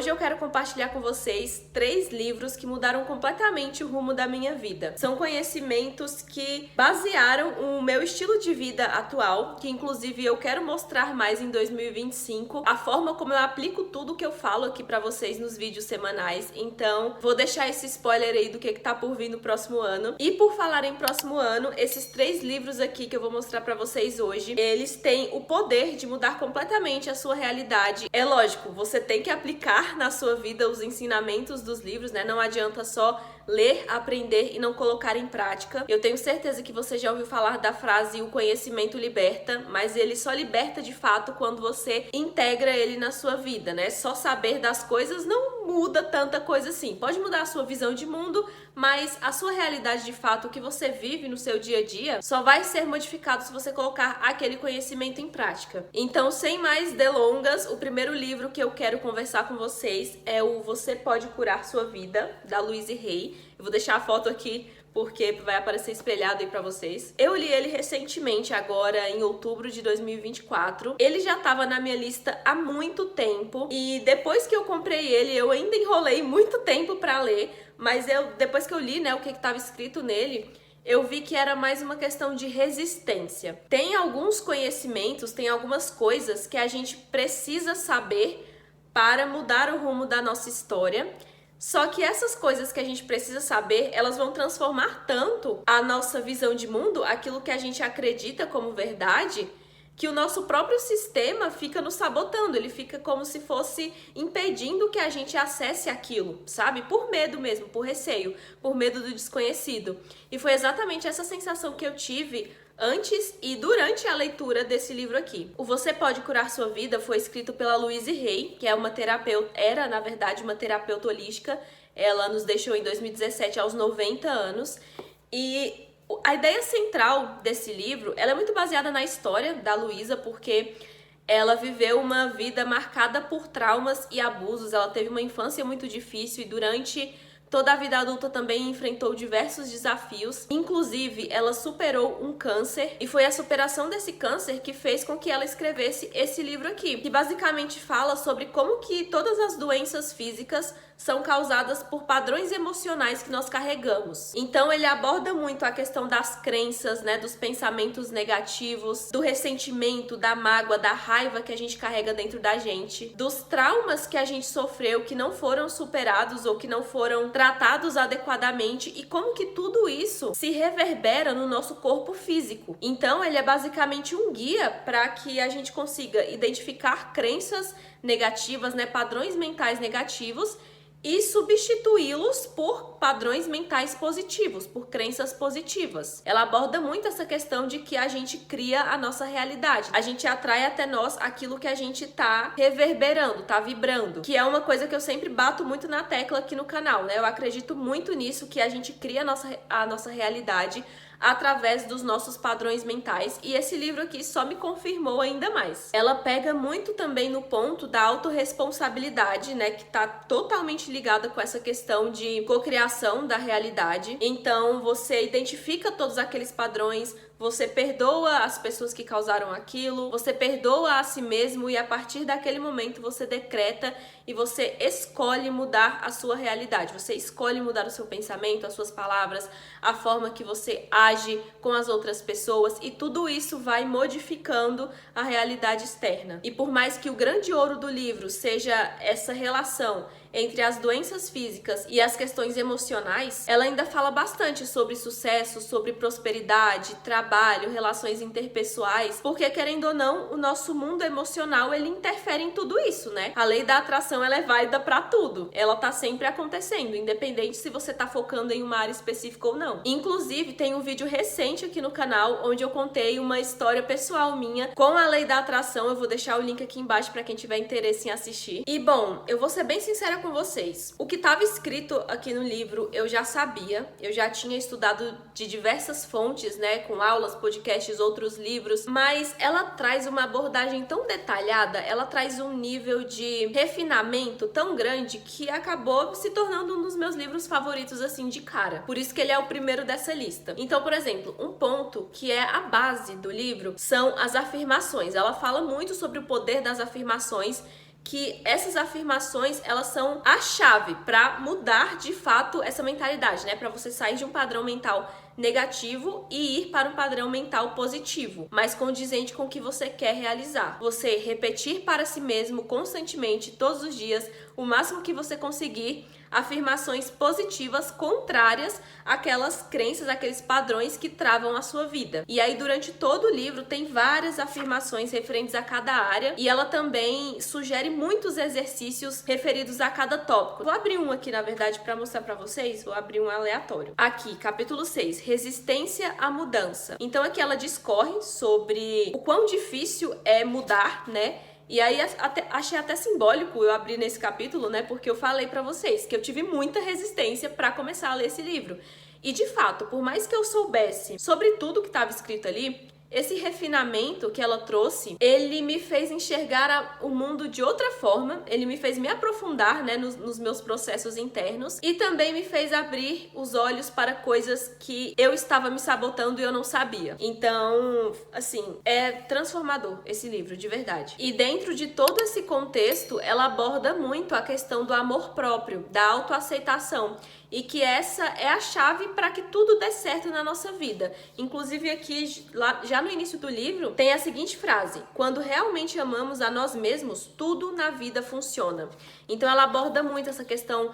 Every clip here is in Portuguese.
Hoje eu quero compartilhar com vocês 3 livros que mudaram completamente o rumo da minha vida. São conhecimentos que basearam o meu estilo de vida atual, que inclusive eu quero mostrar mais em 2025, a forma como eu aplico tudo que eu falo aqui pra vocês nos vídeos semanais. Então, vou deixar esse spoiler aí do que tá por vir no próximo ano. E por falar em próximo ano, esses 3 livros aqui que eu vou mostrar pra vocês hoje, eles têm o poder de mudar completamente a sua realidade. É lógico, você tem que aplicar na sua vida os ensinamentos dos livros, né? Não adianta só ler, aprender e não colocar em prática. Eu tenho certeza que você já ouviu falar da frase "o conhecimento liberta", mas ele só liberta de fato quando você integra ele na sua vida, né? Só saber das coisas não muda tanta coisa assim. Pode mudar a sua visão de mundo, mas a sua realidade de fato, o que você vive no seu dia a dia, só vai ser modificado se você colocar aquele conhecimento em prática. Então, sem mais delongas, o primeiro livro que eu quero conversar com vocês é o Você Pode Curar Sua Vida, da Louise Hay. Eu vou deixar a foto aqui porque vai aparecer espelhado aí pra vocês. Eu li ele recentemente, agora em outubro de 2024. Ele já tava na minha lista há muito tempo e depois que eu comprei ele, eu ainda enrolei muito tempo pra ler, mas depois que eu li, né, o que tava escrito nele, eu vi que era mais uma questão de resistência. Tem alguns conhecimentos, tem algumas coisas que a gente precisa saber para mudar o rumo da nossa história. Só que essas coisas que a gente precisa saber, elas vão transformar tanto a nossa visão de mundo, aquilo que a gente acredita como verdade, que o nosso próprio sistema fica nos sabotando, ele fica como se fosse impedindo que a gente acesse aquilo, sabe? Por medo mesmo, por receio, por medo do desconhecido. E foi exatamente essa sensação que eu tive antes e durante a leitura desse livro aqui. O Você Pode Curar Sua Vida foi escrito pela Louise Hay, que é uma terapeuta, era na verdade uma terapeuta holística. Ela nos deixou em 2017 aos 90 anos. E a ideia central desse livro, ela é muito baseada na história da Luísa, porque ela viveu uma vida marcada por traumas e abusos. Ela teve uma infância muito difícil e durante toda a vida adulta também enfrentou diversos desafios. Inclusive, ela superou um câncer e foi a superação desse câncer que fez com que ela escrevesse esse livro aqui, que basicamente fala sobre como que todas as doenças físicas são causadas por padrões emocionais que nós carregamos. Então ele aborda muito a questão das crenças, né, dos pensamentos negativos, do ressentimento, da mágoa, da raiva que a gente carrega dentro da gente, dos traumas que a gente sofreu que não foram superados ou que não foram tratados adequadamente e como que tudo isso se reverbera no nosso corpo físico. Então ele é basicamente um guia para que a gente consiga identificar crenças negativas, né, padrões mentais negativos, e substituí-los por padrões mentais positivos, por crenças positivas. Ela aborda muito essa questão de que a gente cria a nossa realidade. A gente atrai até nós aquilo que a gente tá reverberando, tá vibrando, que é uma coisa que eu sempre bato muito na tecla aqui no canal, né? Eu acredito muito nisso, que a gente cria a nossa realidade através dos nossos padrões mentais, e esse livro aqui só me confirmou ainda mais. Ela pega muito também no ponto da autorresponsabilidade, né, que tá totalmente ligada com essa questão de cocriação da realidade. Então você identifica todos aqueles padrões, você perdoa as pessoas que causaram aquilo, você perdoa a si mesmo e a partir daquele momento você decreta e você escolhe mudar a sua realidade. Você escolhe mudar o seu pensamento, as suas palavras, a forma que você age com as outras pessoas, e tudo isso vai modificando a realidade externa. E por mais que o grande ouro do livro seja essa relação entre as doenças físicas e as questões emocionais, ela ainda fala bastante sobre sucesso, sobre prosperidade, trabalho, relações interpessoais, porque querendo ou não, o nosso mundo emocional, ele interfere em tudo isso, né? A lei da atração, ela é válida pra tudo. Ela tá sempre acontecendo, independente se você tá focando em uma área específica ou não. Inclusive, tem um vídeo recente aqui no canal onde eu contei uma história pessoal minha com a lei da atração. Eu vou deixar o link aqui embaixo pra quem tiver interesse em assistir. E bom, eu vou ser bem sincera com vocês. O que estava escrito aqui no livro eu já sabia, eu já tinha estudado de diversas fontes, né, com aulas, podcasts, outros livros, mas ela traz uma abordagem tão detalhada, ela traz um nível de refinamento tão grande que acabou se tornando um dos meus livros favoritos assim de cara. Por isso que ele é o primeiro dessa lista. Então, por exemplo, um ponto que é a base do livro são as afirmações. Ela fala muito sobre o poder das afirmações, que essas afirmações, elas são a chave para mudar de fato essa mentalidade, né? Para você sair de um padrão mental negativo e ir para um padrão mental positivo, mais condizente com o que você quer realizar. Você repetir para si mesmo constantemente, todos os dias, o máximo que você conseguir, afirmações positivas contrárias àquelas crenças, àqueles padrões que travam a sua vida. E aí, durante todo o livro, tem várias afirmações referentes a cada área e ela também sugere muitos exercícios referidos a cada tópico. Vou abrir um aqui, na verdade, para mostrar para vocês. Vou abrir um aleatório. Aqui, capítulo 6, resistência à mudança. Então, aqui ela discorre sobre o quão difícil é mudar, né? E aí achei até simbólico eu abrir nesse capítulo, né? Porque eu falei pra vocês que eu tive muita resistência pra começar a ler esse livro. E de fato, por mais que eu soubesse sobre tudo que estava escrito ali, esse refinamento que ela trouxe, ele me fez enxergar o mundo de outra forma, ele me fez me aprofundar, né, nos meus processos internos e também me fez abrir os olhos para coisas que eu estava me sabotando e eu não sabia. Então, assim, é transformador esse livro, de verdade. E dentro de todo esse contexto, ela aborda muito a questão do amor próprio, da autoaceitação. E que essa é a chave para que tudo dê certo na nossa vida. Inclusive aqui, já no início do livro, tem a seguinte frase: quando realmente amamos a nós mesmos, tudo na vida funciona. Então ela aborda muito essa questão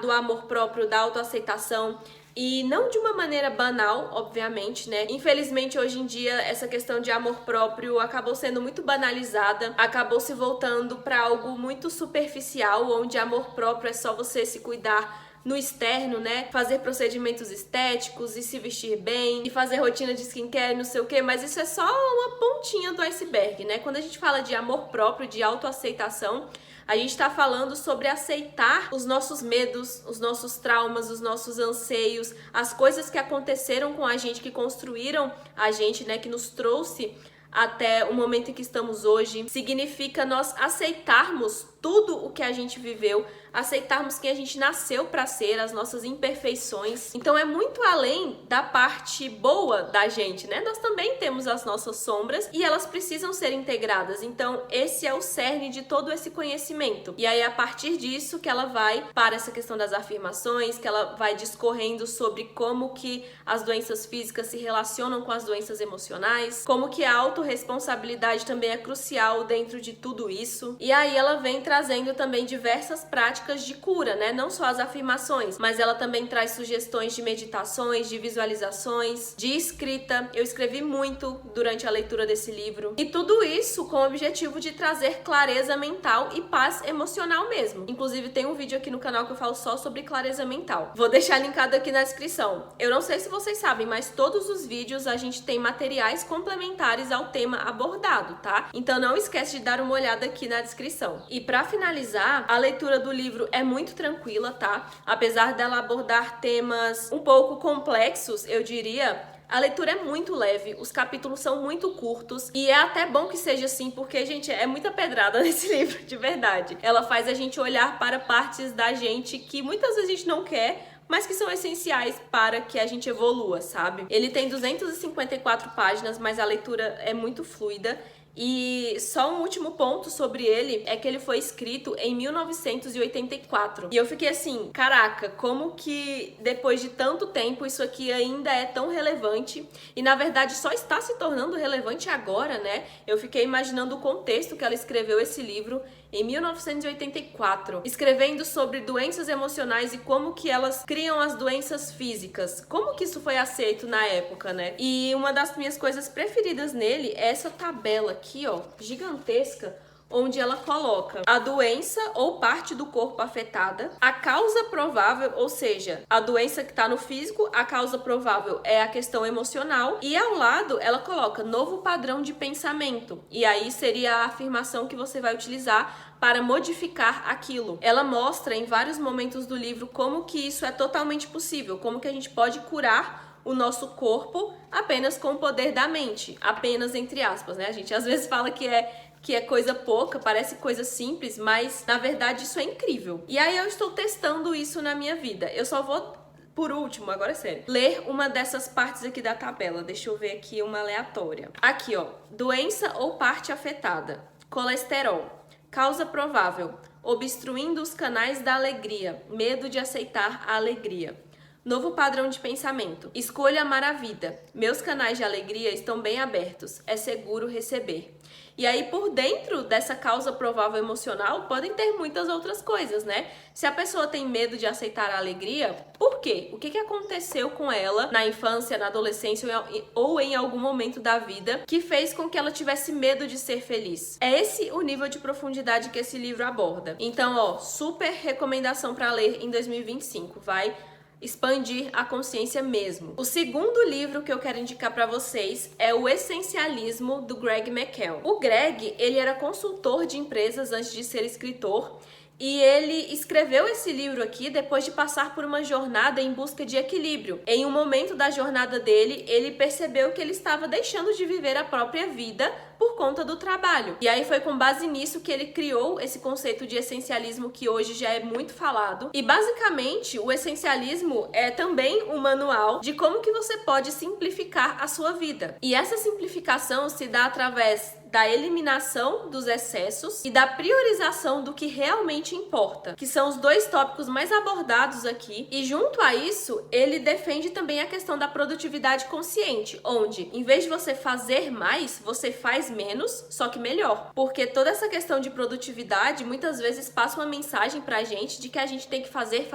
do amor próprio, da autoaceitação. E não de uma maneira banal, obviamente, né? Infelizmente, hoje em dia, essa questão de amor próprio acabou sendo muito banalizada, acabou se voltando para algo muito superficial, onde amor próprio é só você se cuidar no externo, né? Fazer procedimentos estéticos e se vestir bem e fazer rotina de skincare, não sei o que, mas isso é só uma pontinha do iceberg, né? Quando a gente fala de amor próprio, de autoaceitação, a gente tá falando sobre aceitar os nossos medos, os nossos traumas, os nossos anseios, as coisas que aconteceram com a gente, que construíram a gente, né? Que nos trouxe até o momento em que estamos hoje. Significa nós aceitarmos tudo o que a gente viveu, aceitarmos quem a gente nasceu para ser, as nossas imperfeições. Então é muito além da parte boa da gente, né? Nós também temos as nossas sombras e elas precisam ser integradas. Então esse é o cerne de todo esse conhecimento. E aí a partir disso que ela vai para essa questão das afirmações, que ela vai discorrendo sobre como que as doenças físicas se relacionam com as doenças emocionais, como que a autorresponsabilidade também é crucial dentro de tudo isso. E aí ela vem trazendo também diversas práticas de cura, né? Não só as afirmações, mas ela também traz sugestões de meditações, de visualizações, de escrita. Eu escrevi muito durante a leitura desse livro. E tudo isso com o objetivo de trazer clareza mental e paz emocional mesmo. Inclusive tem um vídeo aqui no canal que eu falo só sobre clareza mental. Vou deixar linkado aqui na descrição. Eu não sei se vocês sabem, mas todos os vídeos a gente tem materiais complementares ao tema abordado, tá? Então não esquece de dar uma olhada aqui na descrição. E pra finalizar, a leitura do livro é muito tranquila, tá? Apesar dela abordar temas um pouco complexos, eu diria, a leitura é muito leve, os capítulos são muito curtos e é até bom que seja assim, porque, gente, é muita pedrada nesse livro, de verdade. Ela faz a gente olhar para partes da gente que muitas vezes a gente não quer, mas que são essenciais para que a gente evolua, sabe? Ele tem 254 páginas, mas a leitura é muito fluida. E só um último ponto sobre ele é que ele foi escrito em 1984. E eu fiquei assim, caraca, como que depois de tanto tempo isso aqui ainda é tão relevante? E na verdade só está se tornando relevante agora, né? Eu fiquei imaginando o contexto que ela escreveu esse livro em 1984, escrevendo sobre doenças emocionais e como que elas criam as doenças físicas. Como que isso foi aceito na época, né? E uma das minhas coisas preferidas nele é essa tabela aqui, ó, gigantesca, onde ela coloca a doença ou parte do corpo afetada, a causa provável, ou seja, a doença que está no físico, a causa provável é a questão emocional, e ao lado ela coloca novo padrão de pensamento, e aí seria a afirmação que você vai utilizar para modificar aquilo. Ela mostra em vários momentos do livro como que isso é totalmente possível, como que a gente pode curar o nosso corpo apenas com o poder da mente, apenas entre aspas, né? A gente às vezes fala que é coisa pouca, parece coisa simples, mas na verdade isso é incrível. E aí eu estou testando isso na minha vida. Eu só vou, por último, agora é sério, ler uma dessas partes aqui da tabela. Deixa eu ver aqui uma aleatória. Aqui, ó, doença ou parte afetada. Colesterol. Causa provável: obstruindo os canais da alegria, medo de aceitar a alegria. Novo padrão de pensamento: escolha amar a vida. Meus canais de alegria estão bem abertos, é seguro receber. E aí, por dentro dessa causa provável emocional, podem ter muitas outras coisas, né? Se a pessoa tem medo de aceitar a alegria, por quê? O que aconteceu com ela na infância, na adolescência ou em algum momento da vida que fez com que ela tivesse medo de ser feliz? É esse o nível de profundidade que esse livro aborda. Então, ó, super recomendação para ler em 2025. Vai expandir a consciência mesmo. O segundo livro que eu quero indicar para vocês é O Essencialismo, do Greg McKeown. O Greg, ele era consultor de empresas antes de ser escritor, e ele escreveu esse livro aqui depois de passar por uma jornada em busca de equilíbrio. Em um momento da jornada dele, ele percebeu que ele estava deixando de viver a própria vida por conta do trabalho. E aí foi com base nisso que ele criou esse conceito de essencialismo que hoje já é muito falado. E basicamente, o essencialismo é também um manual de como que você pode simplificar a sua vida. E essa simplificação se dá através da eliminação dos excessos e da priorização do que realmente importa, que são os dois tópicos mais abordados aqui. E junto a isso, ele defende também a questão da produtividade consciente, onde, em vez de você fazer mais, você faz menos, só que melhor. Porque toda essa questão de produtividade muitas vezes passa uma mensagem pra gente de que a gente tem que fazer,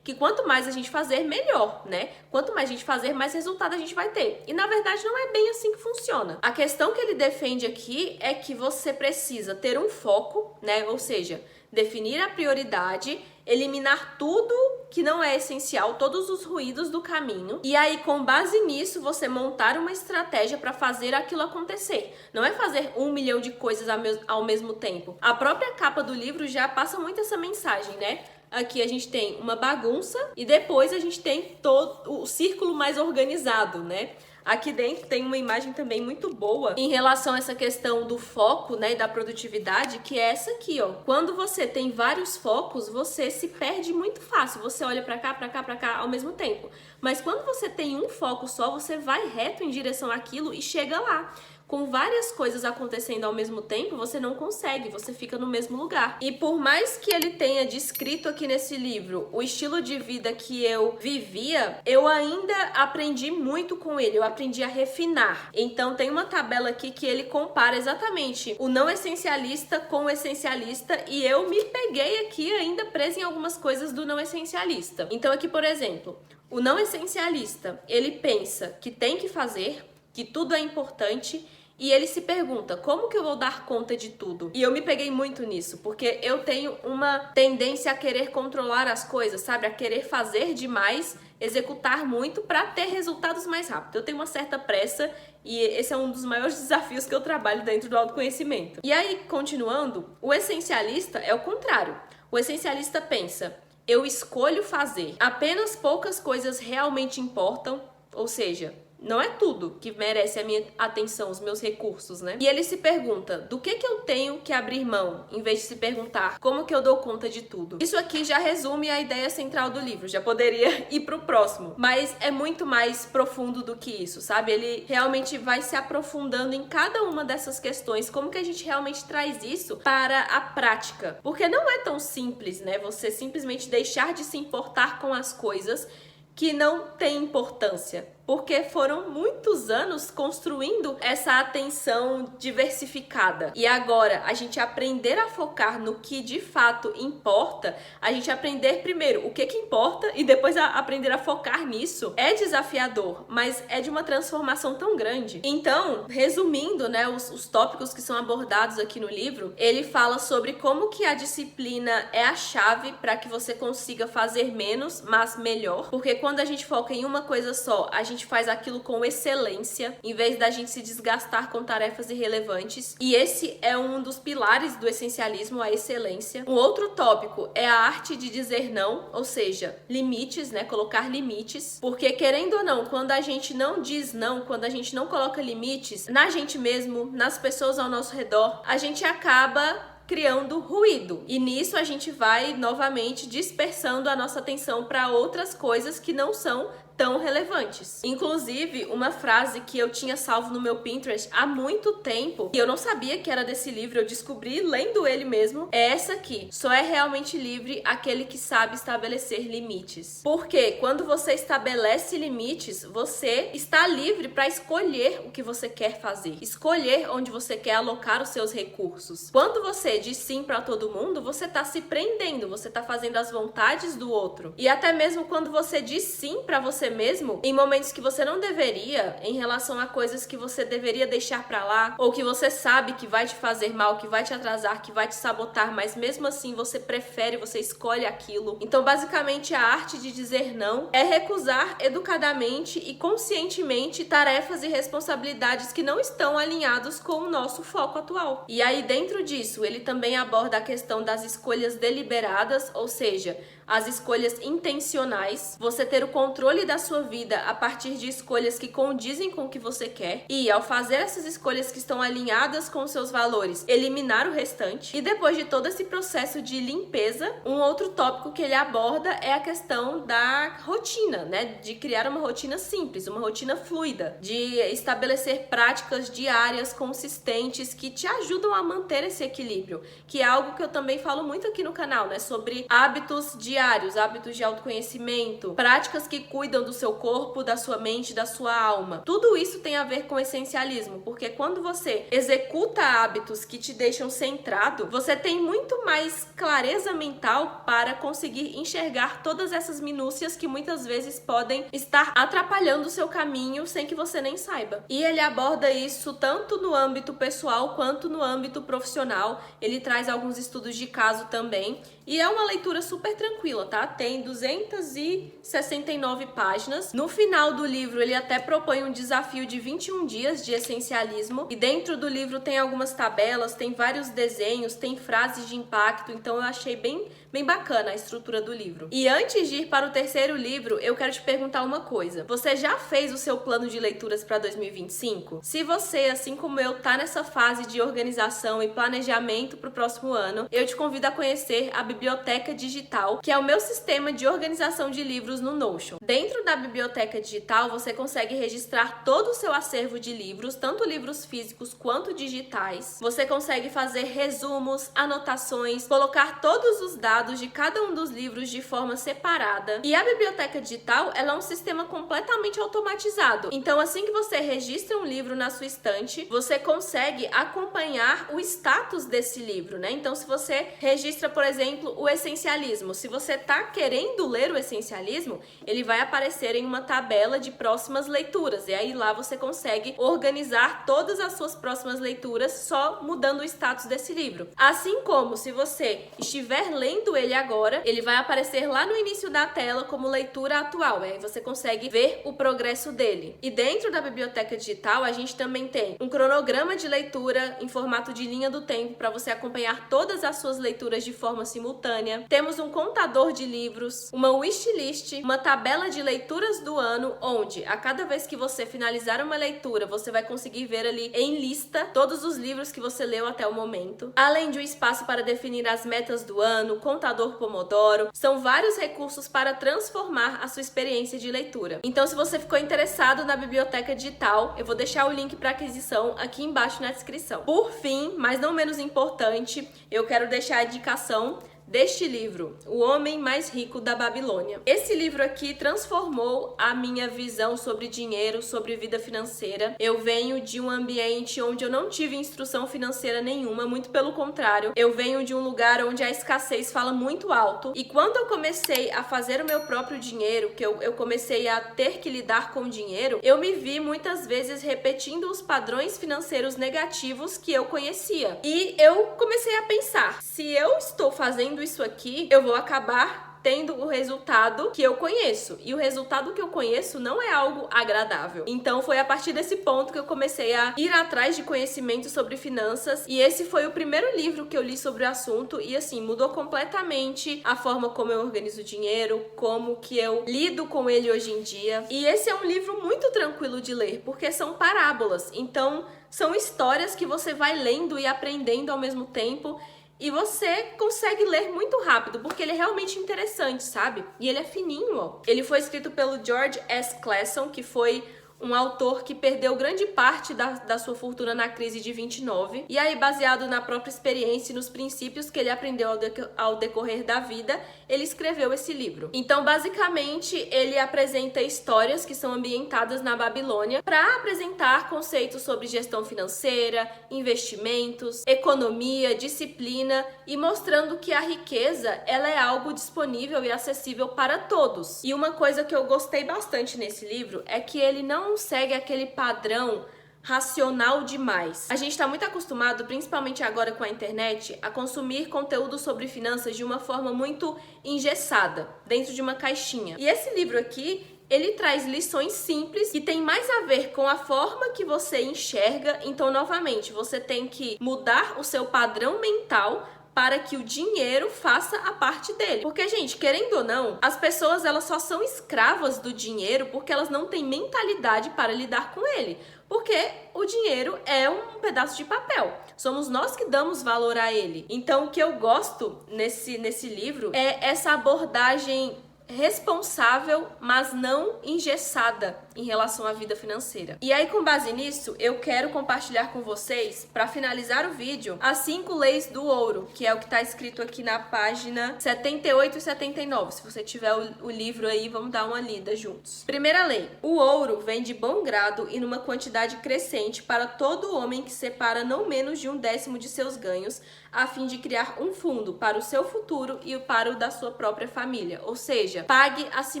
que quanto mais a gente fazer, melhor, né? Quanto mais a gente fazer, mais resultado a gente vai ter. E na verdade não é bem assim que funciona. A questão que ele defende aqui é que você precisa ter um foco, né? Ou seja, definir a prioridade, eliminar tudo que não é essencial, todos os ruídos do caminho, e aí com base nisso você montar uma estratégia para fazer aquilo acontecer. Não é fazer 1 milhão de coisas ao mesmo tempo. A própria capa do livro já passa muito essa mensagem, né? Aqui a gente tem uma bagunça e depois a gente tem todo o círculo mais organizado, né? Aqui dentro tem uma imagem também muito boa em relação a essa questão do foco, né, e da produtividade, que é essa aqui, ó. Quando você tem vários focos, você se perde muito fácil. Você olha pra cá, pra cá, pra cá ao mesmo tempo. Mas quando você tem um foco só, você vai reto em direção àquilo e chega lá. Com várias coisas acontecendo ao mesmo tempo, você não consegue, você fica no mesmo lugar. E por mais que ele tenha descrito aqui nesse livro o estilo de vida que eu vivia, eu ainda aprendi muito com ele, eu aprendi a refinar. Então tem uma tabela aqui que ele compara exatamente o não essencialista com o essencialista, e eu me peguei aqui ainda presa em algumas coisas do não essencialista. Então aqui, por exemplo, o não essencialista, ele pensa que tem que fazer, que tudo é importante, e ele se pergunta, como que eu vou dar conta de tudo? E eu me peguei muito nisso, porque eu tenho uma tendência a querer controlar as coisas, sabe? A querer fazer demais, executar muito para ter resultados mais rápido. Eu tenho uma certa pressa e esse é um dos maiores desafios que eu trabalho dentro do autoconhecimento. E aí, continuando, o essencialista é o contrário. O essencialista pensa, eu escolho fazer. Apenas poucas coisas realmente importam, ou seja, não é tudo que merece a minha atenção, os meus recursos, né? E ele se pergunta, do que eu tenho que abrir mão, em vez de se perguntar, como que eu dou conta de tudo? Isso aqui já resume a ideia central do livro, já poderia ir pro próximo, mas é muito mais profundo do que isso, sabe? Ele realmente vai se aprofundando em cada uma dessas questões, como que a gente realmente traz isso para a prática. Porque não é tão simples, né? Você simplesmente deixar de se importar com as coisas que não têm importância, porque foram muitos anos construindo essa atenção diversificada. E agora, a gente aprender a focar no que de fato importa, a gente aprender primeiro o que importa e depois aprender a focar nisso, é desafiador, mas é de uma transformação tão grande. Então, resumindo, né, os tópicos que são abordados aqui no livro, ele fala sobre como que a disciplina é a chave para que você consiga fazer menos, mas melhor, porque quando a gente foca em uma coisa só, a gente faz aquilo com excelência, em vez da gente se desgastar com tarefas irrelevantes. E esse é um dos pilares do essencialismo, a excelência. Um outro tópico é a arte de dizer não, ou seja, limites, né? Colocar limites. Porque, querendo ou não, quando a gente não diz não, quando a gente não coloca limites na gente mesmo, nas pessoas ao nosso redor, a gente acaba criando ruído. E nisso a gente vai novamente dispersando a nossa atenção para outras coisas que não são tão relevantes. Inclusive, uma frase que eu tinha salvo no meu Pinterest há muito tempo, e eu não sabia que era desse livro, eu descobri lendo ele mesmo, é essa aqui: só é realmente livre aquele que sabe estabelecer limites. Porque quando você estabelece limites, você está livre para escolher o que você quer fazer, escolher onde você quer alocar os seus recursos. Quando você diz sim para todo mundo, você está se prendendo, você está fazendo as vontades do outro. E até mesmo quando você diz sim para você mesmo, em momentos que você não deveria, em relação a coisas que você deveria deixar para lá, ou que você sabe que vai te fazer mal, que vai te atrasar, que vai te sabotar, mas mesmo assim você prefere, você escolhe aquilo. Então, basicamente, a arte de dizer não é recusar educadamente e conscientemente tarefas e responsabilidades que não estão alinhados com o nosso foco atual. E aí, dentro disso, ele também aborda a questão das escolhas deliberadas, ou seja, as escolhas intencionais, você ter o controle da sua vida a partir de escolhas que condizem com o que você quer, e ao fazer essas escolhas que estão alinhadas com os seus valores, eliminar o restante. E depois de todo esse processo de limpeza, um outro tópico que ele aborda é a questão da rotina, né? De criar uma rotina simples, uma rotina fluida, de estabelecer práticas diárias consistentes que te ajudam a manter esse equilíbrio, que é algo que eu também falo muito aqui no canal, né? Sobre hábitos diários, hábitos de autoconhecimento, práticas que cuidam do seu corpo, da sua mente, da sua alma. Tudo isso tem a ver com essencialismo, porque quando você executa hábitos que te deixam centrado, você tem muito mais clareza mental para conseguir enxergar todas essas minúcias que muitas vezes podem estar atrapalhando o seu caminho sem que você nem saiba. E ele aborda isso tanto no âmbito pessoal quanto no âmbito profissional. Ele traz alguns estudos de caso também. E é uma leitura super tranquila, tá? Tem 269 páginas. No final do livro, ele até propõe um desafio de 21 dias de essencialismo. E dentro do livro tem algumas tabelas, tem vários desenhos, tem frases de impacto. Então eu achei bem bacana a estrutura do livro. E antes de ir para o terceiro livro, eu quero te perguntar uma coisa. Você já fez o seu plano de leituras para 2025? Se você, assim como eu, tá nessa fase de organização e planejamento para o próximo ano, eu te convido a conhecer a Biblioteca Digital, que é o meu sistema de organização de livros no Notion. Dentro da Biblioteca Digital, você consegue registrar todo o seu acervo de livros, tanto livros físicos quanto digitais. Você consegue fazer resumos, anotações, colocar todos os dados de cada um dos livros de forma separada. E a Biblioteca Digital, ela é um sistema completamente automatizado. Então, assim que você registra um livro na sua estante, você consegue acompanhar o status desse livro, né? Então, se você registra, por exemplo, o essencialismo, se você tá querendo ler o essencialismo, ele vai aparecer em uma tabela de próximas leituras. E aí lá você consegue organizar todas as suas próximas leituras só mudando o status desse livro. Assim como se você estiver lendo ele agora, ele vai aparecer lá no início da tela como leitura atual. Aí você consegue ver o progresso dele. E dentro da Biblioteca Digital, a gente também tem um cronograma de leitura em formato de linha do tempo para você acompanhar todas as suas leituras de forma simultânea. Temos um contador de livros, uma wishlist, uma tabela de leituras do ano, onde a cada vez que você finalizar uma leitura, você vai conseguir ver ali em lista todos os livros que você leu até o momento. Além de um espaço para definir as metas do ano, contador Pomodoro, são vários recursos para transformar a sua experiência de leitura. Então, se você ficou interessado na Biblioteca Digital, eu vou deixar o link para aquisição aqui embaixo na descrição. Por fim, mas não menos importante, eu quero deixar a indicação deste livro, O Homem Mais Rico da Babilônia. Esse livro aqui transformou a minha visão sobre dinheiro, sobre vida financeira. Eu venho de um ambiente onde eu não tive instrução financeira nenhuma, muito pelo contrário. Eu venho de um lugar onde a escassez fala muito alto. E quando eu comecei a fazer o meu próprio dinheiro, que eu comecei a ter que lidar com dinheiro, eu me vi muitas vezes repetindo os padrões financeiros negativos que eu conhecia. E eu comecei a pensar, se eu estou fazendo isso aqui, eu vou acabar tendo o resultado que eu conheço. E o resultado que eu conheço não é algo agradável. Então foi a partir desse ponto que eu comecei a ir atrás de conhecimento sobre finanças. E esse foi o primeiro livro que eu li sobre o assunto. E assim, mudou completamente a forma como eu organizo o dinheiro, como que eu lido com ele hoje em dia. E esse é um livro muito tranquilo de ler, porque são parábolas. Então, são histórias que você vai lendo e aprendendo ao mesmo tempo. e você consegue ler muito rápido, porque ele é realmente interessante, sabe? E ele é fininho, ó. Ele foi escrito pelo George S. Clason, que foi um autor que perdeu grande parte da sua fortuna na crise de 29. E aí, baseado na própria experiência e nos princípios que ele aprendeu ao decorrer da vida, ele escreveu esse livro. Então, basicamente, ele apresenta histórias que são ambientadas na Babilônia para apresentar conceitos sobre gestão financeira, investimentos, economia, disciplina e mostrando que a riqueza, ela é algo disponível e acessível para todos. E uma coisa que eu gostei bastante nesse livro é que ele não segue aquele padrão racional demais. A gente está muito acostumado, principalmente agora com a internet, a consumir conteúdo sobre finanças de uma forma muito engessada, dentro de uma caixinha. E esse livro aqui, ele traz lições simples que tem mais a ver com a forma que você enxerga. Então, novamente, você tem que mudar o seu padrão mental para que o dinheiro faça a parte dele. Porque, gente, querendo ou não, as pessoas elas só são escravas do dinheiro porque elas não têm mentalidade para lidar com ele. Porque o dinheiro é um pedaço de papel. Somos nós que damos valor a ele. Então, o que eu gosto nesse livro é essa abordagem responsável, mas não engessada em relação à vida financeira. E aí, com base nisso, eu quero compartilhar com vocês, para finalizar o vídeo, as 5 leis do ouro, que é o que está escrito aqui na página 78 e 79. Se você tiver o livro aí, vamos dar uma lida juntos. Primeira lei: o ouro vem de bom grado e numa quantidade crescente para todo homem que separa não menos de 1/10 de seus ganhos, a fim de criar um fundo para o seu futuro e para o da sua própria família. Ou seja, pague a si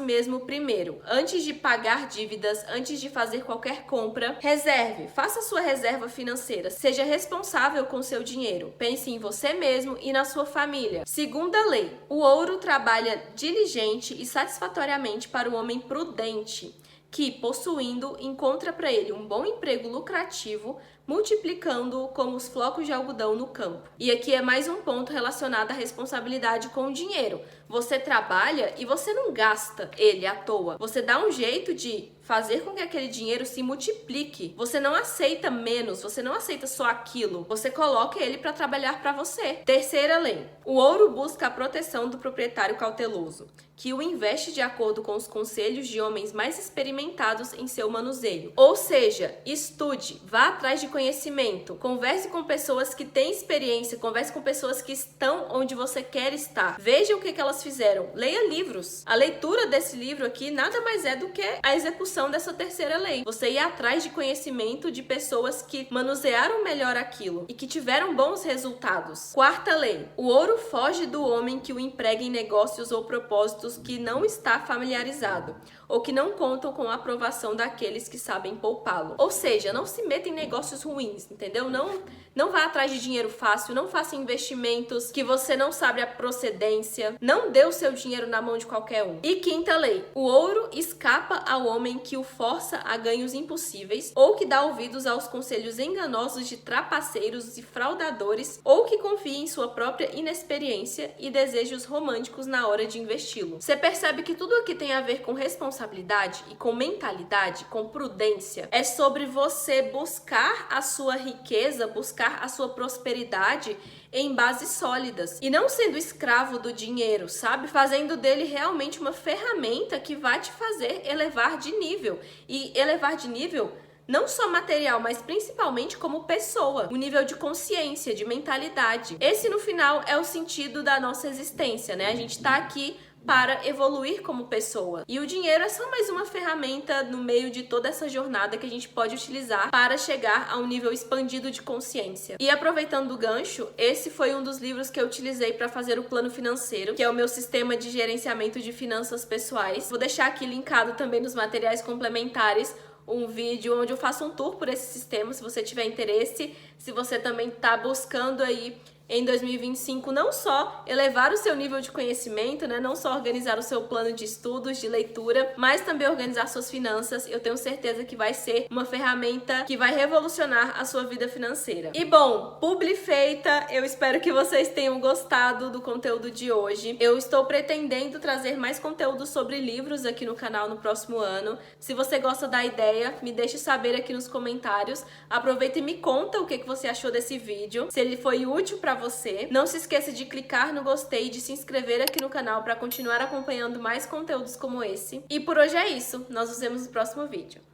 mesmo primeiro. Antes de pagar dívidas, antes de fazer qualquer compra, reserve. Faça sua reserva financeira. Seja responsável com seu dinheiro. Pense em você mesmo e na sua família. Segunda lei: o ouro trabalha diligente e satisfatoriamente para o homem prudente, que, possuindo, encontra para ele um bom emprego lucrativo, multiplicando-o como os flocos de algodão no campo. E aqui é mais um ponto relacionado à responsabilidade com o dinheiro. Você trabalha e você não gasta ele à toa. Você dá um jeito de fazer com que aquele dinheiro se multiplique. Você não aceita menos, você não aceita só aquilo. Você coloca ele para trabalhar para você. Terceira lei: o ouro busca a proteção do proprietário cauteloso, que o investe de acordo com os conselhos de homens mais experimentados em seu manuseio. Ou seja, estude, vá atrás de conhecimento, converse com pessoas que têm experiência, converse com pessoas que estão onde você quer estar. Veja o que elas fizeram, leia livros. A leitura desse livro aqui nada mais é do que a execução dessa terceira lei. Você ir atrás de conhecimento de pessoas que manusearam melhor aquilo e que tiveram bons resultados. Quarta lei: o ouro foge do homem que o emprega em negócios ou propósitos que não está familiarizado, ou que não contam com a aprovação daqueles que sabem poupá-lo. Ou seja, não se meta em negócios ruins, entendeu? Não vá atrás de dinheiro fácil, não faça investimentos que você não sabe a procedência, não dê o seu dinheiro na mão de qualquer um. E quinta lei: o ouro escapa ao homem que o força a ganhos impossíveis, ou que dá ouvidos aos conselhos enganosos de trapaceiros e fraudadores, ou que confia em sua própria inexperiência e desejos românticos na hora de investi-lo. Você percebe que tudo aqui tem a ver com responsabilidade e com mentalidade, com prudência. É sobre você buscar a sua riqueza, buscar a sua prosperidade em bases sólidas e não sendo escravo do dinheiro, sabe? Fazendo dele realmente uma ferramenta que vai te fazer elevar de nível. E elevar de nível não só material, mas principalmente como pessoa, um nível de consciência, de mentalidade. Esse, no final, é o sentido da nossa existência, né? A gente tá aqui para evoluir como pessoa. E o dinheiro é só mais uma ferramenta no meio de toda essa jornada que a gente pode utilizar para chegar a um nível expandido de consciência. E aproveitando o gancho, esse foi um dos livros que eu utilizei para fazer o plano financeiro, que é o meu sistema de gerenciamento de finanças pessoais. Vou deixar aqui linkado também nos materiais complementares um vídeo onde eu faço um tour por esse sistema, se você tiver interesse, se você também está buscando aí em 2025 não só elevar o seu nível de conhecimento, né, não só organizar o seu plano de estudos, de leitura, mas também organizar suas finanças. Eu tenho certeza que vai ser uma ferramenta que vai revolucionar a sua vida financeira. E bom, publi feita, eu espero que vocês tenham gostado do conteúdo de hoje. Eu estou pretendendo trazer mais conteúdo sobre livros aqui no canal no próximo ano. Se você gosta da ideia, me deixe saber aqui nos comentários. Aproveita e me conta o que você achou desse vídeo, se ele foi útil para você. Não se esqueça de clicar no gostei e de se inscrever aqui no canal para continuar acompanhando mais conteúdos como esse. E por hoje é isso. Nós nos vemos no próximo vídeo.